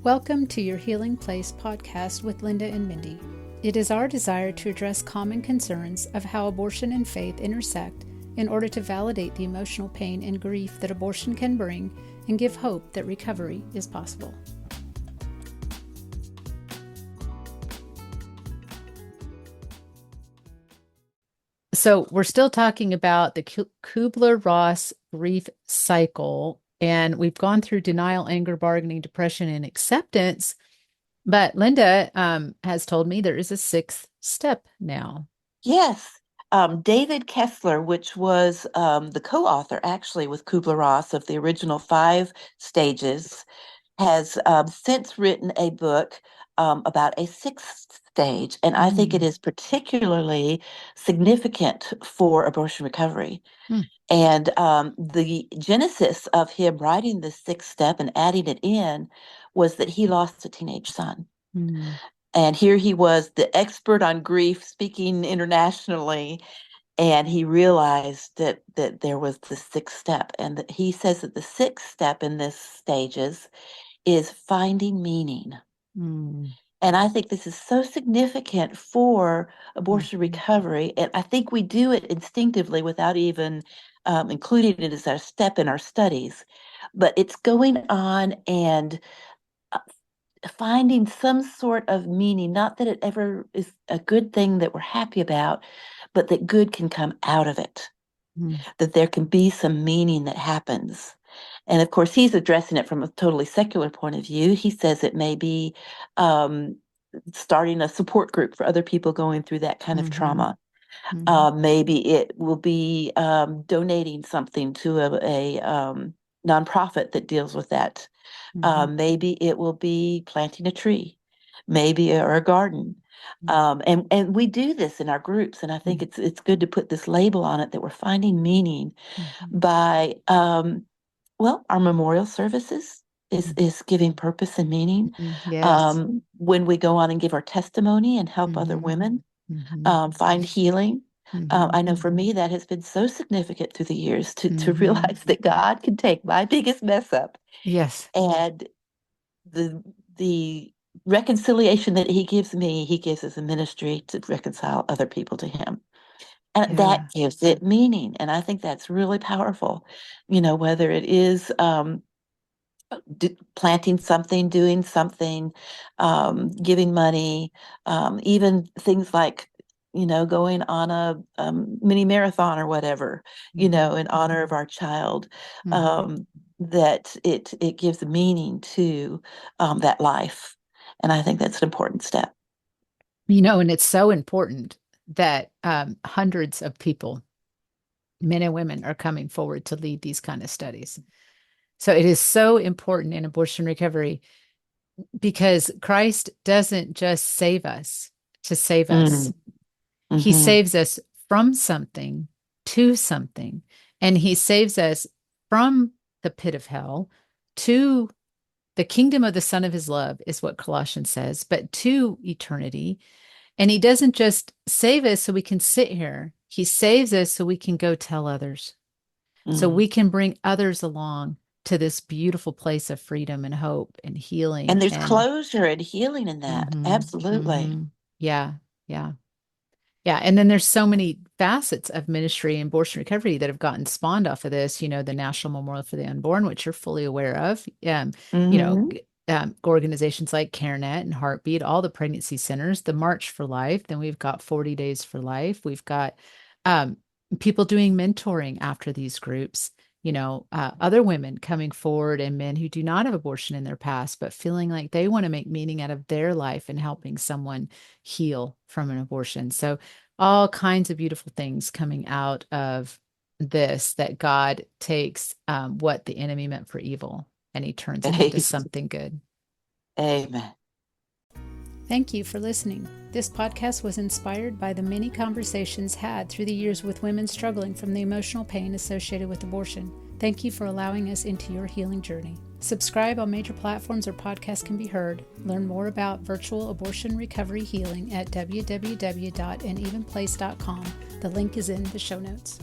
Welcome to your Healing Place podcast with Linda and Mindy. It is our desire to address common concerns of how abortion and faith intersect in order to validate the emotional pain and grief that abortion can bring and give hope that recovery is possible. So we're still talking about the Kubler-Ross grief cycle, and we've gone through denial, anger, bargaining, depression, and acceptance. But Linda has told me there is a sixth step now. Yes. David Kessler, which was the co-author actually with Kubler-Ross of the original 5 stages, has since written a book about a sixth stage. And I think it is particularly significant for abortion recovery. And the genesis of him writing the sixth step and adding it in was that he lost a teenage son. And here he was, the expert on grief, speaking internationally, and he realized that there was the sixth step. And that he says that the sixth step in this stages is finding meaning. And I think this is so significant for abortion recovery. And I think we do it instinctively without even including it as our step in our studies. But it's going on and finding some sort of meaning, not that it ever is a good thing that we're happy about, but that good can come out of it, that there can be some meaning that happens. And of course, he's addressing it from a totally secular point of view. He says it may be starting a support group for other people going through that kind of trauma. Maybe it will be donating something to a nonprofit that deals with that. Maybe it will be planting a tree, maybe or a garden. And we do this in our groups, and I think it's good to put this label on it that we're finding meaning by our memorial services is giving purpose and meaning. Yes. When we go on and give our testimony and help other women find healing. I know for me that has been so significant through the years to realize that God can take my biggest mess up. Yes. And the reconciliation that he gives me, he gives as a ministry to reconcile other people to him. And that gives it meaning. And I think that's really powerful, whether it is planting something, doing something, giving money, even things like, going on a mini marathon or whatever, in honor of our child, that it gives meaning to that life. And I think that's an important step. And it's so important that hundreds of people, men and women, are coming forward to lead these kind of studies. So it is so important in abortion recovery because Christ doesn't just save us to save us. He saves us from something to something. And he saves us from the pit of hell to the kingdom of the Son of his love, is what Colossians says, but to eternity. And he doesn't just save us so we can sit here. He saves us so we can go tell others. So we can bring others along to this beautiful place of freedom and hope and healing. And there's closure and healing in that. Absolutely. Yeah. And then there's so many facets of ministry and abortion recovery that have gotten spawned off of this, the National Memorial for the Unborn, which you're fully aware of, organizations like CareNet and Heartbeat, all the pregnancy centers, the March for Life. Then we've got 40 Days for Life. We've got people doing mentoring after these groups, other women coming forward and men who do not have abortion in their past, but feeling like they want to make meaning out of their life and helping someone heal from an abortion. So all kinds of beautiful things coming out of this, that God takes what the enemy meant for evil and he turns it into something good. Amen. Thank you for listening. This podcast was inspired by the many conversations had through the years with women struggling from the emotional pain associated with abortion. Thank you for allowing us into your healing journey. Subscribe on major platforms where podcasts can be heard. Learn more about virtual abortion recovery healing at www.anevenplace.com. The link is in the show notes.